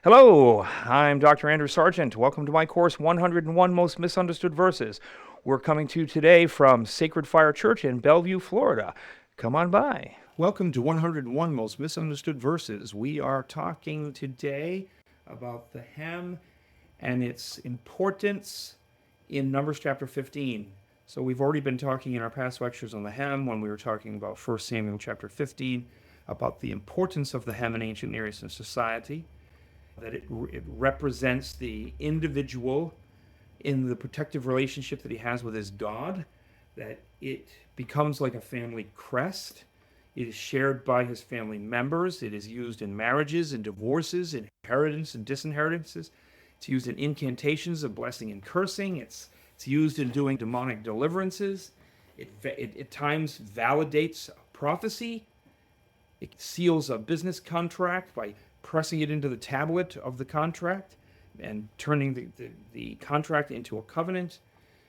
Hello, I'm Dr. Andrew Sargent. Welcome to my course, 101 Most Misunderstood Verses. We're coming to you today from Sacred Fire Church in Bellevue, Florida. Come on by. Welcome to 101 Most Misunderstood Verses. We are talking today about the hem and its importance in Numbers chapter 15. So we've already been talking in our past lectures on the hem when we were talking about 1 Samuel chapter 15, about the importance of the hem in ancient Near Eastern society, that it represents the individual in the protective relationship that he has with his God, that it becomes like a family crest. It is shared by his family members. It is used in marriages and divorces, inheritance and disinheritances. It's used in incantations of blessing and cursing. It's used in doing demonic deliverances. It at times validates prophecy. It seals a business contract by pressing it into the tablet of the contract and turning the contract into a covenant.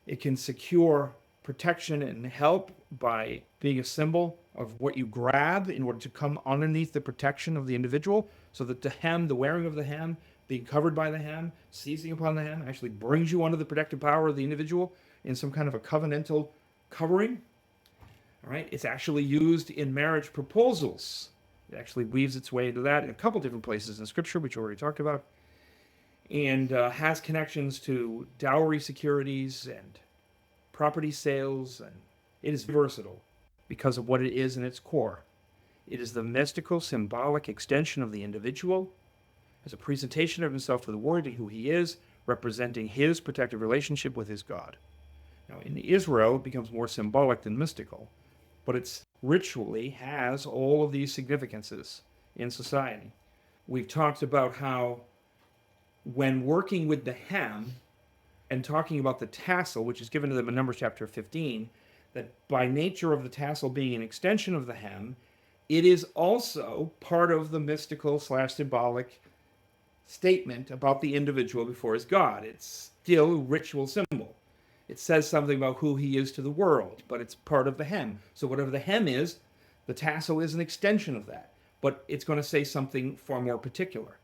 It can secure protection and help by being a symbol of what you grab in order to come underneath the protection of the individual, so that the hem, the wearing of the hem, being covered by the hem, seizing upon the hem, actually brings you under the protective power of the individual in some kind of a covenantal covering. All right, it's actually used in marriage proposals. It actually weaves its way into that in a couple different places in Scripture, which we already talked about, and has connections to dowry securities and property sales, and it is versatile because of what it is in its core. It is the mystical, symbolic extension of the individual as a presentation of himself to the world, who he is, representing his protective relationship with his God. Now, in Israel, it becomes more symbolic than mystical, but it's ritually has all of these significances in society. We've talked about how when working with the hem and talking about the tassel, which is given to them in Numbers chapter 15, that by nature of the tassel being an extension of the hem, it is also part of the mystical slash symbolic statement about the individual before his God. It's still a ritual symbol. It says something about who he is to the world, but it's part of the hem. So whatever the hem is, the tassel is an extension of that, but it's going to say something far more particular.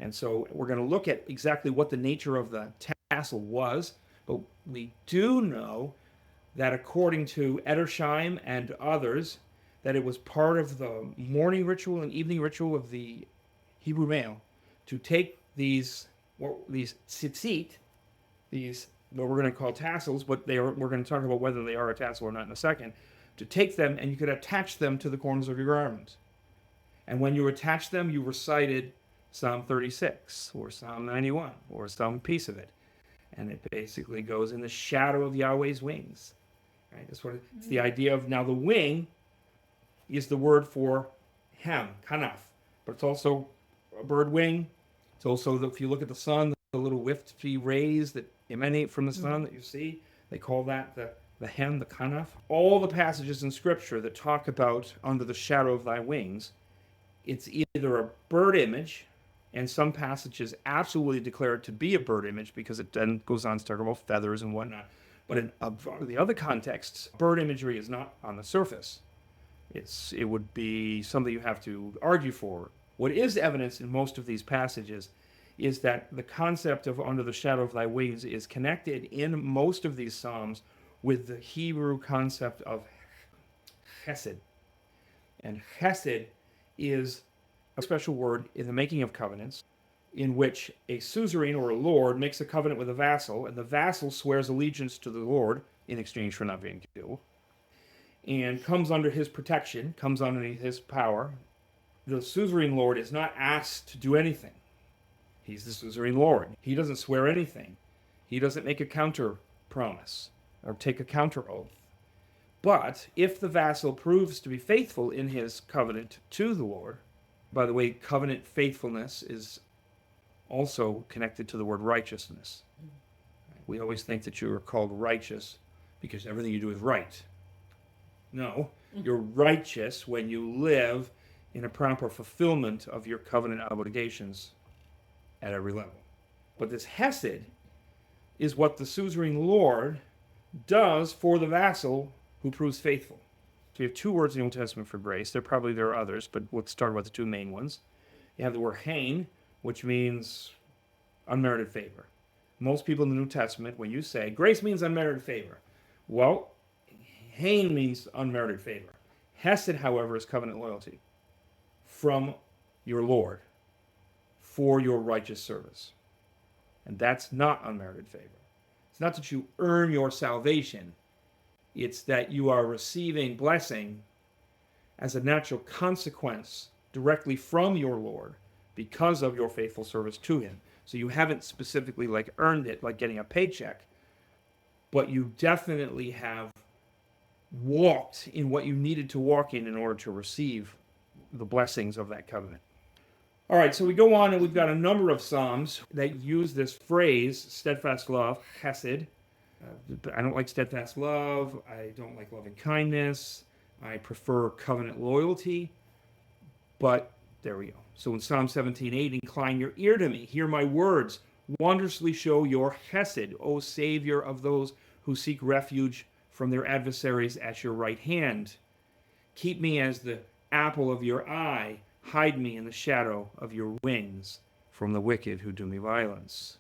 And so we're going to look at exactly what the nature of the tassel was, but we do know that according to Edersheim and others, that it was part of the morning ritual and evening ritual of the Hebrew male to take these tzitzit, these what we're going to call tassels, but we're going to talk about whether they are a tassel or not in a second, to take them and you could attach them to the corners of your garment. And when you attach them, you recited Psalm 36 or Psalm 91 or some piece of it. And it basically goes in the shadow of Yahweh's wings. Right? It's the idea of, now the wing is the word for hem, kanaf, but it's also a bird wing. It's also, if you look at the sun, the little wispy rays that emanate from the sun that you see, they call that the hem, the kanaf. All the passages in Scripture that talk about under the shadow of thy wings, it's either a bird image, and some passages absolutely declare it to be a bird image because it then goes on to talk about feathers and whatnot. But in the other contexts, bird imagery is not on the surface. It would be something you have to argue for. What is evidence in most of these passages is that the concept of under the shadow of thy wings is connected in most of these psalms with the Hebrew concept of chesed. And chesed is a special word in the making of covenants, in which a suzerain or a lord makes a covenant with a vassal, and the vassal swears allegiance to the lord in exchange for not being killed, and comes under his protection, comes under his power. The suzerain lord is not asked to do anything. He's the suzerain lord. He doesn't swear anything. He doesn't make a counter promise or take a counter oath. But if the vassal proves to be faithful in his covenant to the Lord, by the way, covenant faithfulness is also connected to the word righteousness. We always think that you are called righteous because everything you do is right. No, you're righteous when you live in a proper fulfillment of your covenant obligations at every level. But this hesed is what the suzerain lord does for the vassal who proves faithful. So you have two words in the Old Testament for grace. There are others, but let's start with the two main ones. You have the word hain, which means unmerited favor. Most people in the New Testament, when you say grace means unmerited favor, well, Hain means unmerited favor. Hesed, however, is covenant loyalty from your Lord for your righteous service. And that's not unmerited favor. It's not that you earn your salvation. It's that you are receiving blessing as a natural consequence directly from your Lord because of your faithful service to him. So you haven't specifically like earned it, like getting a paycheck, but you definitely have walked in what you needed to walk in order to receive the blessings of that covenant. All right, so we go on and we've got a number of Psalms that use this phrase, steadfast love, chesed. I don't like steadfast love. I don't like loving kindness. I prefer covenant loyalty. But there we go. So in Psalm 17:8, incline your ear to me, hear my words, wondrously show your chesed, O Savior of those who seek refuge from their adversaries at your right hand. Keep me as the apple of your eye. Hide me in the shadow of your wings from the wicked who do me violence.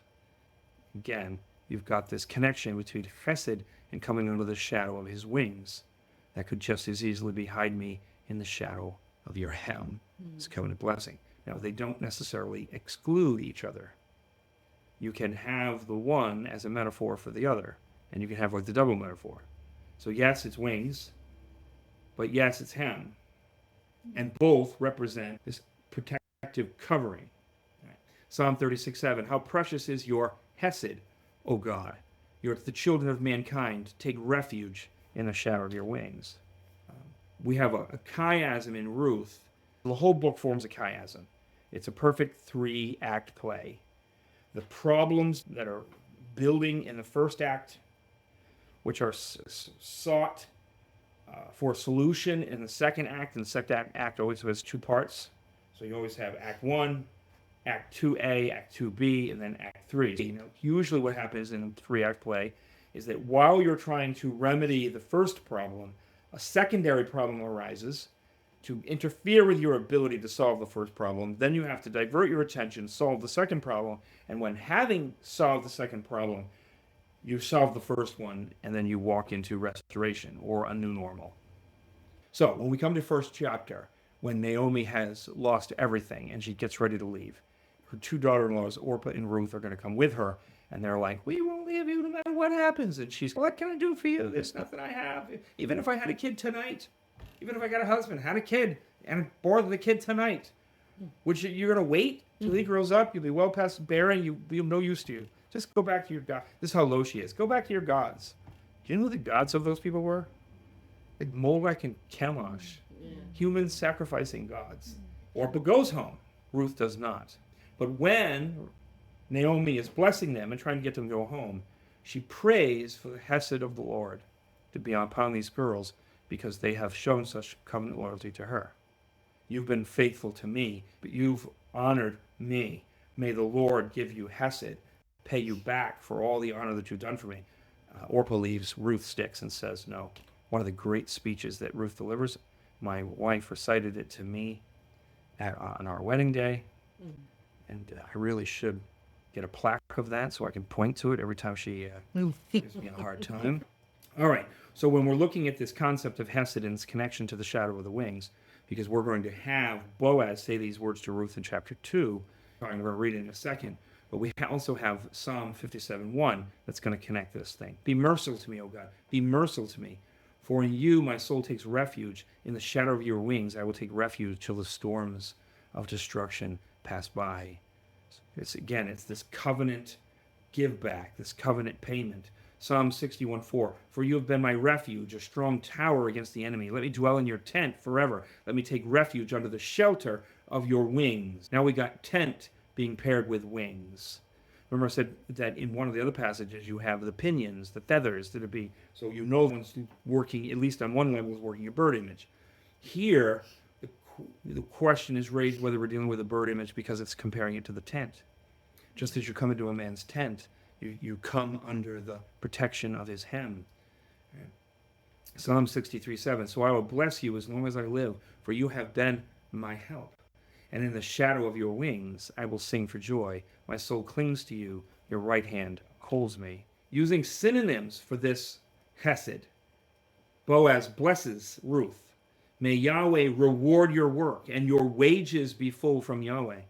Again, you've got this connection between chesed and coming under the shadow of his wings. That could just as easily be hide me in the shadow of your hem. It's covenant blessing. Now, they don't necessarily exclude each other. You can have the one as a metaphor for the other, and you can have like the double metaphor. So yes, it's wings, but yes, it's hem. And both represent this protective covering. Right. Psalm 36:7, how precious is your hesed, O God. You're the children of mankind. Take refuge in the shadow of your wings. We have a chiasm in Ruth. The whole book forms a chiasm. It's a perfect 3-act play. The problems that are building in the first act, which are sought for solution in the second act, and the second act always has 2 parts. So you always have Act 1, Act 2A, Act 2B, and then Act 3. You know, usually what happens in a 3-act play is that while you're trying to remedy the first problem, a secondary problem arises to interfere with your ability to solve the first problem. Then you have to divert your attention, solve the second problem, and when having solved the second problem, you solve the first one, and then you walk into restoration or a new normal. So when we come to first chapter, when Naomi has lost everything and she gets ready to leave, her 2 daughter-in-laws, Orpah and Ruth, are going to come with her, and they're like, we won't leave you no matter what happens. And she's, what can I do for you? There's nothing I have. Even if I had a kid tonight, even if I got a husband, had a kid, and bore the kid tonight, which you're going to wait till he grows up, you'll be well past bearing, you'll be of no use to you. Just go back to your God. This is how low she is. Go back to your gods. Do you know who the gods of those people were? Like Molech and Chemosh. Yeah. Human sacrificing gods. Orpah goes home. Ruth does not. But when Naomi is blessing them and trying to get them to go home, she prays for the hesed of the Lord to be upon these girls because they have shown such covenant loyalty to her. You've been faithful to me, but you've honored me. May the Lord give you hesed, pay you back for all the honor that you've done for me. Orpah leaves, Ruth sticks and says no. One of the great speeches that Ruth delivers, my wife recited it to me on our wedding day, and I really should get a plaque of that so I can point to it every time she gives me a hard time. All right, so when we're looking at this concept of hesed and its connection to the shadow of the wings, because we're going to have Boaz say these words to Ruth in chapter 2, I'm going to read it in a second, but we also have Psalm 57:1 that's going to connect this thing. Be merciful to me, O God. Be merciful to me. For in you my soul takes refuge. In the shadow of your wings I will take refuge till the storms of destruction pass by. It's this covenant give back, this covenant payment. Psalm 61:4. For you have been my refuge, a strong tower against the enemy. Let me dwell in your tent forever. Let me take refuge under the shelter of your wings. Now we got tent being paired with wings. Remember I said that in one of the other passages you have the pinions, the feathers that are being, so you know one's working, at least on one level, is working a bird image. Here, the question is raised whether we're dealing with a bird image because it's comparing it to the tent. Just as you come into a man's tent, you come under the protection of his hem. Psalm 63:7. So I will bless you as long as I live, for you have been my help. and in the shadow of your wings I will sing for joy. My soul clings to you, your right hand holds me. Using synonyms for this chesed, Boaz blesses Ruth. May Yahweh reward your work and your wages be full from Yahweh,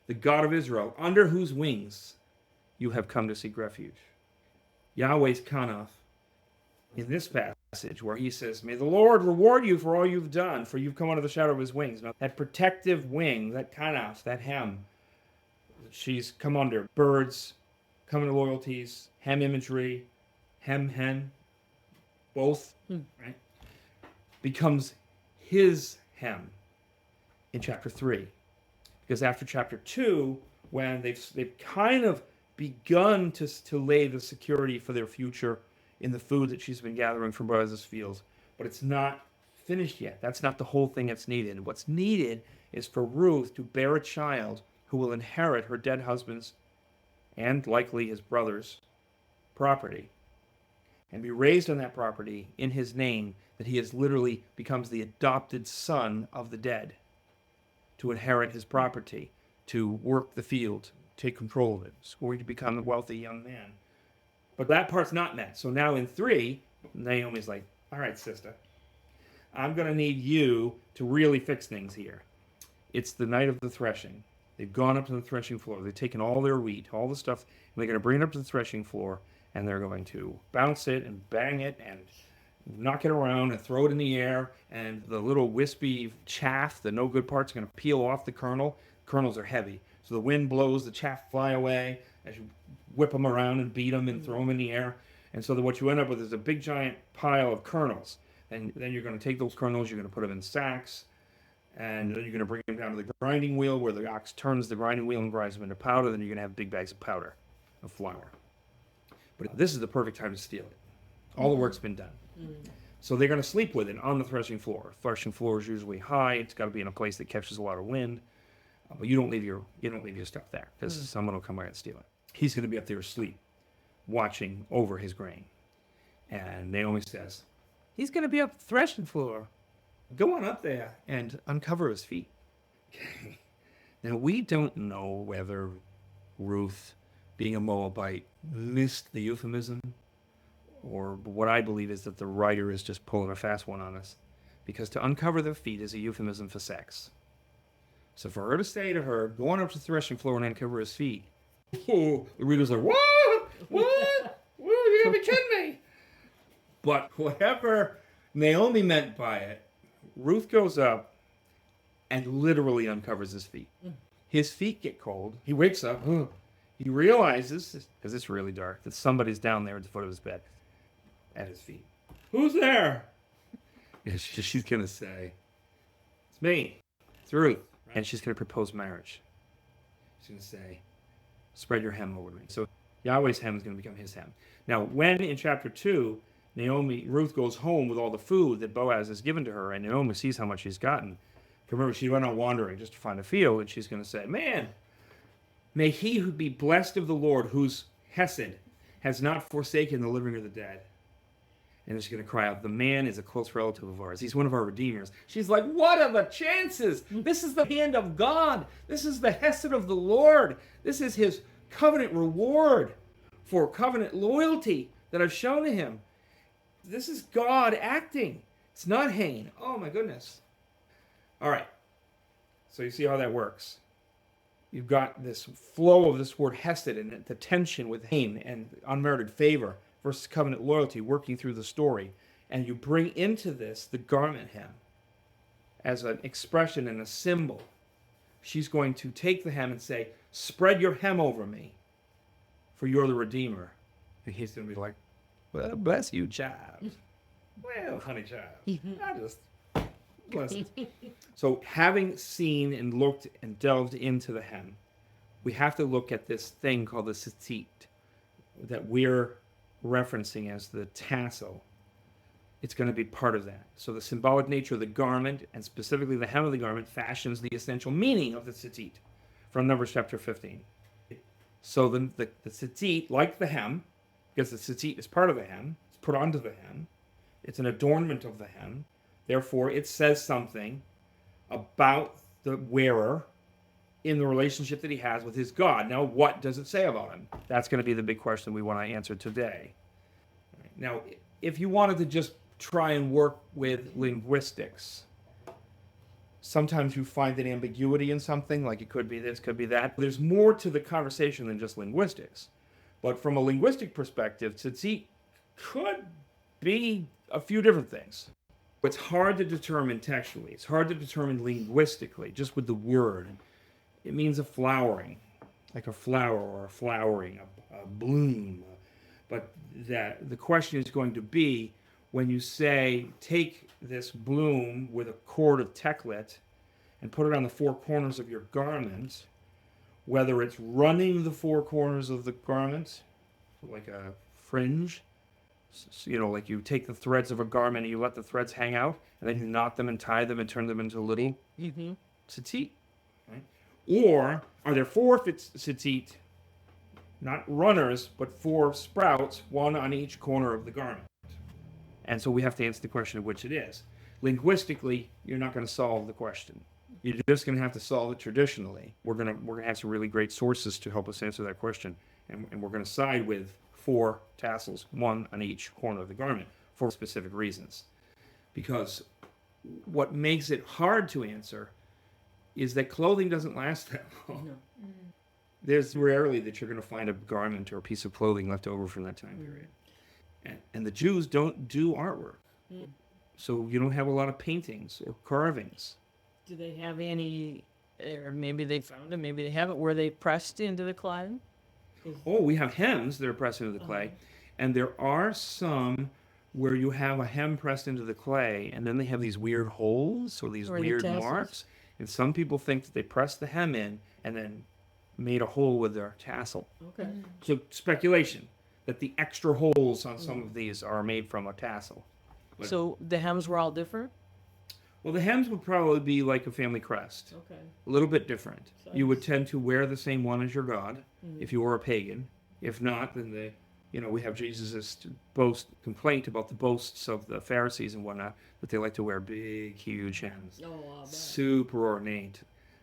the God of Israel, under whose wings you have come to seek refuge. Yahweh's kanaf in this passage where he says, may the Lord reward you for all you've done, for you've come under the shadow of his wings. Now, that protective wing, that kanaf, that hem, she's come under. Birds, covenant loyalties, hem imagery, hen, both, right? Becomes his hem in chapter 3. Because after chapter 2, when they've kind of begun to lay the security for their future in the food that she's been gathering from Boaz's fields, but it's not finished yet. That's not the whole thing that's needed. What's needed is for Ruth to bear a child who will inherit her dead husband's and likely his brother's property and be raised on that property in his name, that he is literally becomes the adopted son of the dead, to inherit his property, to work the field, take control of it, or to become a wealthy young man. But that part's not met. So now in 3, Naomi's like, all right, sister, I'm going to need you to really fix things here. It's the night of the threshing. They've gone up to the threshing floor. They've taken all their wheat, all the stuff, and they're going to bring it up to the threshing floor, and they're going to bounce it and bang it and knock it around and throw it in the air, and the little wispy chaff, the no good part's going to peel off the kernel. Kernels are heavy, so the wind blows, the chaff fly away as you whip them around and beat them and throw them in the air. And so that what you end up with is a big giant pile of kernels. And then you're going to take those kernels, you're going to put them in sacks, and then you're going to bring them down to the grinding wheel where the ox turns the grinding wheel and grinds them into powder. Then you're going to have big bags of powder, of flour. But this is the perfect time to steal it. All the work's been done. So they're going to sleep with it on the threshing floor. Threshing floor is usually high. It's got to be in a place that catches a lot of wind. But you don't leave your stuff there, because someone will come by and steal it. He's going to be up there asleep, watching over his grain. And Naomi says, he's going to be up the threshing floor. Go on up there and uncover his feet. Okay. Now, we don't know whether Ruth, being a Moabite, missed the euphemism, or what I believe is that the writer is just pulling a fast one on us, because to uncover their feet is a euphemism for sex. So for her to say to her, go on up to the threshing floor and uncover his feet, the reader's like, what? What? You gotta be kidding me. But whatever Naomi meant by it, Ruth goes up and literally uncovers his feet. His feet get cold. He wakes up. He realizes, because it's really dark, that somebody's down there at the foot of his bed at his feet. Who's there? And she's going to say, it's me. It's Ruth. And she's going to propose marriage. She's going to say, spread your hem over me. So Yahweh's hem is going to become his hem. Now, when in chapter 2, Ruth goes home with all the food that Boaz has given to her, and Naomi sees how much she's gotten. Remember, she went out wandering just to find a field, and she's going to say, man, may he who be blessed of the Lord, whose hesed has not forsaken the living or the dead. And she's going to cry out, the man is a close relative of ours. He's one of our redeemers. She's like, what are the chances? This is the hand of God. This is the hesed of the Lord. This is his covenant reward for covenant loyalty that I've shown to him. This is God acting. It's not Hain. Oh, my goodness. All right. So you see how that works. You've got this flow of this word hesed and the tension with Hain and unmerited favor versus covenant loyalty working through the story. And you bring into this the garment hem as an expression and a symbol. She's going to take the hem and say, spread your hem over me, for you're the Redeemer. And he's going to be like, well, bless you, child. Well, honey child, I just blessed. So having seen and looked and delved into the hem, we have to look at this thing called the tzitzit that we're referencing as the tassel. It's going to be part of that. So the symbolic nature of the garment, and specifically the hem of the garment, fashions the essential meaning of the tzitzit from Numbers chapter 15. So the tzitzit, like the hem, because the tzitzit is part of the hem, it's put onto the hem, it's an adornment of the hem, therefore it says something about the wearer in the relationship that he has with his God. Now, what does it say about him? That's going to be the big question we want to answer today. Now, if you wanted to just try and work with linguistics, sometimes you find an ambiguity in something, like it could be this, could be that. There's more to the conversation than just linguistics. But from a linguistic perspective, tzitzit could be a few different things. It's hard to determine textually. It's hard to determine linguistically, just with the word. It means a flowering, like a flower or a flowering, a bloom. But the question is going to be, when you say, take this bloom with a cord of teklet and put it on the four corners of your garment, whether it's running the four corners of the garment, like a fringe, like you take the threads of a garment and you let the threads hang out, and then you knot them and tie them and turn them into little tzitzit. Right? Or are there four tzitzit, not runners, but four sprouts, one on each corner of the garment? And so we have to answer the question of which it is. Linguistically, you're not going to solve the question. You're just going to have to solve it traditionally. We're going to have some really great sources to help us answer that question. And we're going to side with four tassels, one on each corner of the garment, for specific reasons. Because what makes it hard to answer is that clothing doesn't last that long. No. There's rarely that you're going to find a garment or a piece of clothing left over from that time period. And the Jews don't do artwork. So you don't have a lot of paintings or carvings. Do they have any, or maybe they found them, maybe they haven't, were they pressed into the clay? Oh, we have hems that are pressed into the clay. And there are some where you have a hem pressed into the clay, and then they have these weird holes or these weird marks. And some people think that they pressed the hem in and then made a hole with their tassel. Okay. So speculation that the extra holes on some of these are made from a tassel. But, so the hems were all different? Well, the hems would probably be like a family crest. Okay. A little bit different. You would tend to wear the same one as your God if you were a pagan. If not, then we have Jesus' complaint about the boasts of the Pharisees and whatnot, that they like to wear big, huge hems. Oh, super ornate.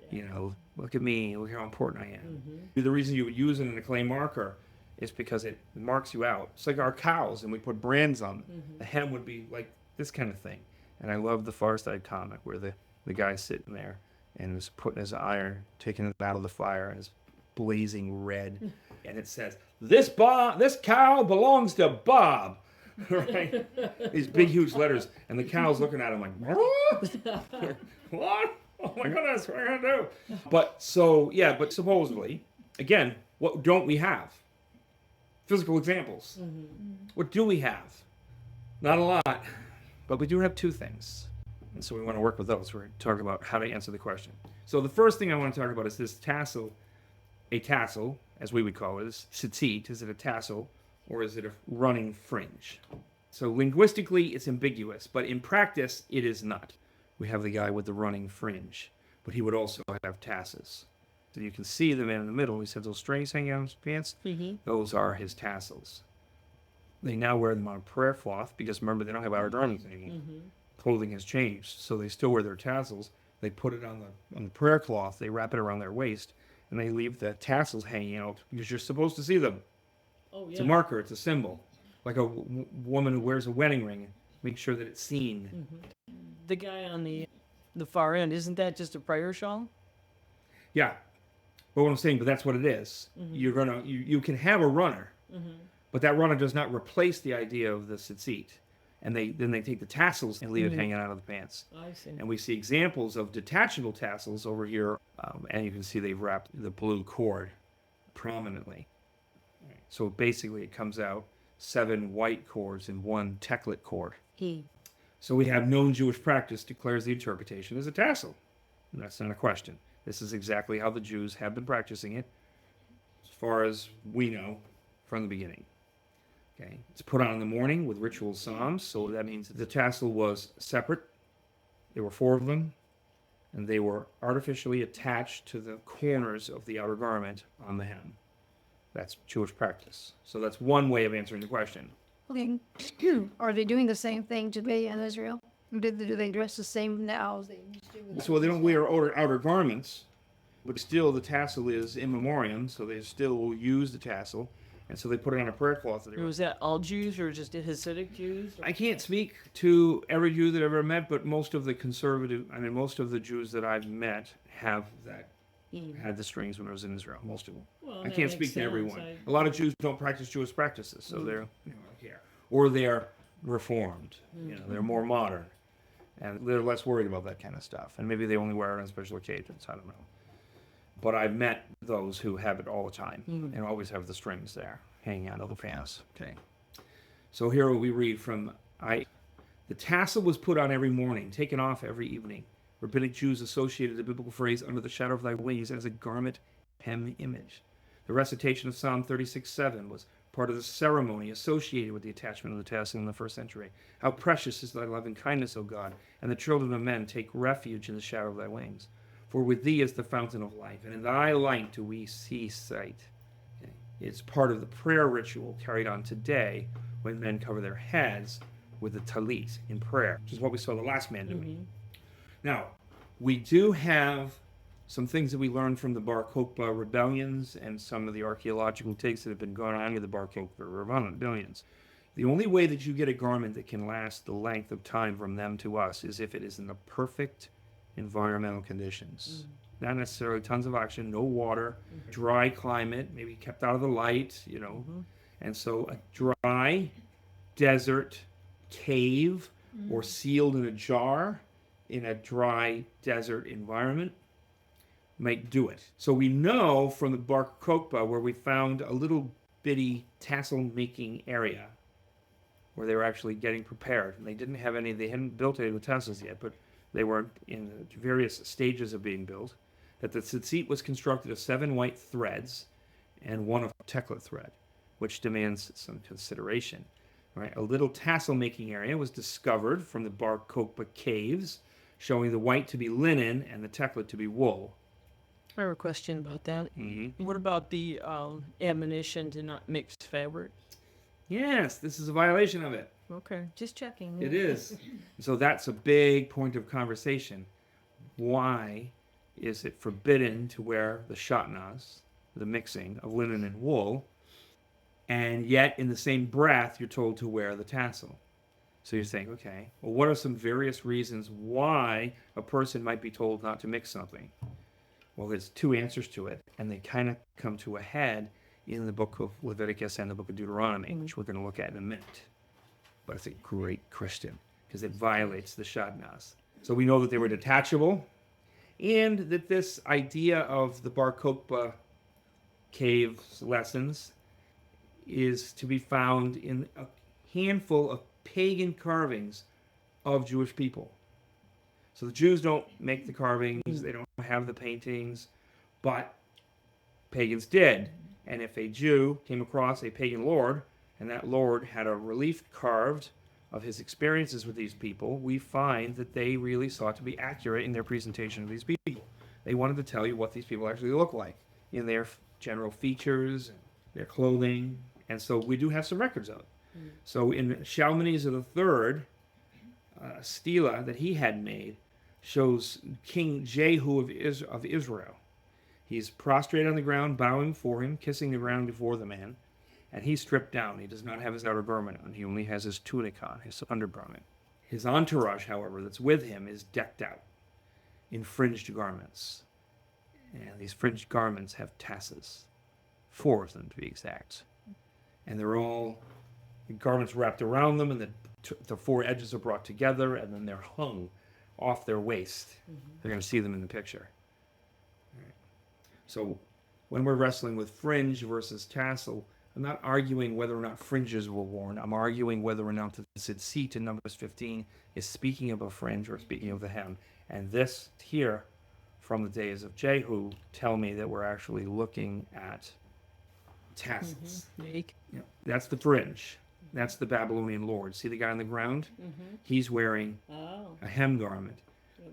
Yeah. Look at me, look how important I am. The reason you would use it in a clay marker is because it marks you out. It's like our cows, and we put brands on them. The hem would be like this kind of thing. And I love the Far Side comic where the guy's sitting there and is putting his iron, taking it out of the fire, and it's blazing red. And it says, this cow belongs to Bob. Right? These big, huge letters. And the cow's looking at him like, what? Oh my goodness, what are you going to do? But supposedly, again, what don't we have? Physical examples. What do we have? Not a lot. But we do have two things. And so we want to work with those. We're talking about how to answer the question. So the first thing I want to talk about is this tassel. A tassel, as we would call it, is tzitzit. Is it a tassel or is it a running fringe? So linguistically, it's ambiguous, but in practice, it is not. We have the guy with the running fringe, but he would also have tassels. So you can see the man in the middle. He said those strings hanging out of his pants. Those are his tassels. They now wear them on a prayer cloth because, remember, they don't have outer garments anymore. Clothing has changed, so they still wear their tassels. They put it on the prayer cloth. They wrap it around their waist, and they leave the tassels hanging out because you're supposed to see them. Oh, yeah. It's a marker. It's a symbol. Like a woman who wears a wedding ring. Make sure that it's seen. The guy on the far end, isn't that just a prayer shawl? Yeah. But what I'm saying, that's what it is. You can have a runner. But that runner does not replace the idea of the tzitzit. And then they take the tassels and leave it hanging out of the pants. I see. And we see examples of detachable tassels over here. And you can see they've wrapped the blue cord prominently. So basically it comes out 7 white cords and 1 teklet cord. So we have known Jewish practice declares the interpretation as a tassel. And that's not a question. This is exactly how the Jews have been practicing it, as far as we know, from the beginning. Okay, it's put on in the morning with ritual psalms, so that means the tassel was separate. There were 4 of them, and they were artificially attached to the corners of the outer garment on the hem. That's Jewish practice. So that's one way of answering the question. Okay. Are they doing the same thing today in Israel? Do they dress the same now as they used to? So they don't wear outer garments, but still the tassel is in memoriam, so they still will use the tassel, and so they put it on a prayer cloth. Was that all Jews or just Hasidic Jews? I can't speak to every Jew that I've ever met, but most of the most of the Jews that I've met have that, had the strings when I was in Israel, most of them. Well, I that can't makes speak to everyone. sense. A lot of Jews don't practice Jewish practices, so they're, don't care. Or they're reformed, they're more modern, and they're less worried about that kind of stuff. And maybe they only wear it on special occasions, I don't know. But I've met those who have it all the time, and always have the strings there, hanging out of the pants. Okay. So here we read from, the tassel was put on every morning, taken off every evening. Rabbinic Jews associated the biblical phrase, under the shadow of thy wings, as a garment hem image. The recitation of Psalm 36:7 was part of the ceremony associated with the attachment of the tassel in the first century. How precious is thy loving kindness, O God, and the children of men take refuge in the shadow of thy wings. For with thee is the fountain of life, and in thy light do we see sight. Okay. It's part of the prayer ritual carried on today when men cover their heads with the talit in prayer, which is what we saw the last man doing. Now, we do have some things that we learned from the Bar Kokhba rebellions and some of the archaeological takes that have been going on with the Bar Kokhba rebellions. The only way that you get a garment that can last the length of time from them to us is if it is in the perfect environmental conditions. Not necessarily tons of oxygen, no water, dry climate, maybe kept out of the light, And so a dry desert cave or sealed in a jar in a dry desert environment might do it. So we know from the Bar Kokhba, where we found a little bitty tassel making area where they were actually getting prepared. And they hadn't built any of the tassels yet, but they were in various stages of being built, that the tzitzit was constructed of 7 white threads and 1 of tekla thread, which demands some consideration. Right? A little tassel making area was discovered from the Bar Kokhba caves, showing the white to be linen and the tekla to be wool. I have a question about that. What about the admonition to not mix fabric? Yes, this is a violation of it. Okay, just checking. It is. So that's a big point of conversation. Why is it forbidden to wear the shatnaz, the mixing of linen and wool, and yet in the same breath you're told to wear the tassel? So you're saying, okay, well, what are some various reasons why a person might be told not to mix something? Well, there's 2 answers to it, and they kind of come to a head in the book of Leviticus and the book of Deuteronomy, which we're going to look at in a minute. But it's a great Christian, because it violates the shatnaz. So we know that they were detachable, and that this idea of the Bar Kokhba caves lessons is to be found in a handful of pagan carvings of Jewish people. So the Jews don't make the carvings, they don't have the paintings, but pagans did. And if a Jew came across a pagan lord, and that lord had a relief carved of his experiences with these people, we find that they really sought to be accurate in their presentation of these people. They wanted to tell you what these people actually look like in their general features, their clothing, and so we do have some records of it. So in Shalmaneser III, stela that he had made shows King Jehu of Israel. He's prostrate on the ground, bowing before him, kissing the ground before the man, and he's stripped down. He does not have his outer garment on. He only has his tunic on, his undergarment. His entourage, however, that's with him is decked out in fringed garments. And these fringed garments have tassels, 4 of them to be exact. And they're all the garments wrapped around them, and the 4 edges are brought together, and then they're hung off their waist. They're going to see them in the picture. Right. So when we're wrestling with fringe versus tassel, I'm not arguing whether or not fringes were worn. I'm arguing whether or not the tzitzit in Numbers 15 is speaking of a fringe or speaking of the hem. And this here, from the days of Jehu, tell me that we're actually looking at tassels. Yeah, that's the fringe. That's the Babylonian lord. See the guy on the ground? He's wearing a hem garment.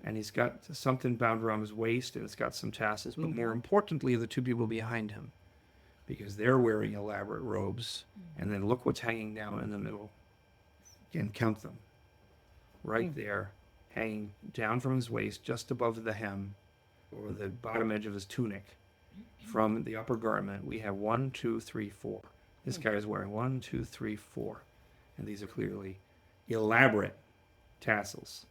And he's got something bound around his waist, and it's got some tassels. But more importantly, the 2 people behind him, because they're wearing elaborate robes. And then look what's hanging down in the middle. And count them. Right there, hanging down from his waist, just above the hem, or the bottom edge of his tunic. From the upper garment, we have 1, 2, 3, 4. This guy is wearing 1, 2, 3, 4. And these are clearly elaborate tassels.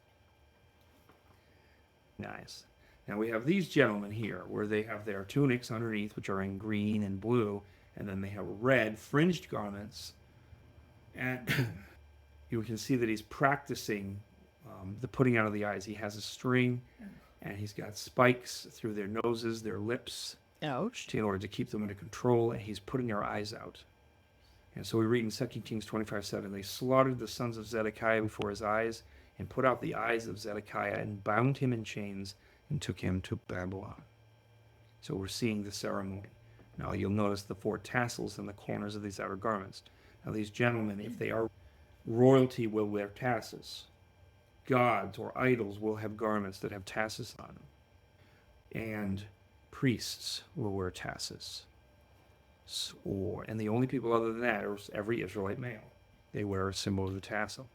Nice. Now we have these gentlemen here, where they have their tunics underneath, which are in green and blue, and then they have red fringed garments. And you can see that he's practicing the putting out of the eyes. He has a string, and he's got spikes through their noses, their lips, Ouch. in order to keep them under control, and he's putting their eyes out. And so we read in 2 Kings 25:7, they slaughtered the sons of Zedekiah before his eyes, and put out the eyes of Zedekiah, and bound him in chains, and took him to Babylon. So we're seeing the ceremony. Now you'll notice the 4 tassels in the corners of these outer garments. Now these gentlemen, if they are royalty, will wear tassels. Gods or idols will have garments that have tassels on them. And priests will wear tassels. And the only people other than that are every Israelite male. They wear a symbol of the tassel.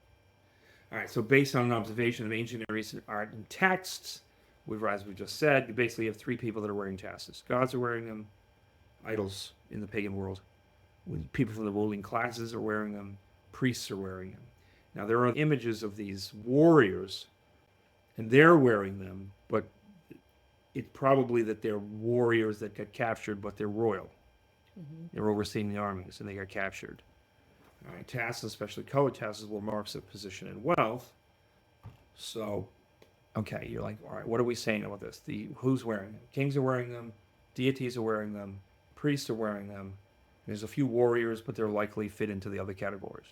All right, so based on an observation of ancient Near Eastern art and texts, as we just said, you basically have 3 people that are wearing tassels. Gods are wearing them, idols in the pagan world. People from the ruling classes are wearing them, priests are wearing them. Now, there are images of these warriors, and they're wearing them, but it's probably that they're warriors that got captured, but they're royal. They're overseeing the armies, and they got captured. All right, tassels, especially colored tassels, were marks of position and wealth. So, okay, you're like, all right, what are we saying about this? Who's wearing them? Kings are wearing them, deities are wearing them, priests are wearing them. There's a few warriors, but they're likely fit into the other categories.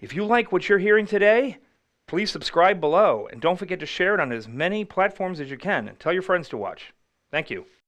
If you like what you're hearing today, please subscribe below, and don't forget to share it on as many platforms as you can, and tell your friends to watch. Thank you.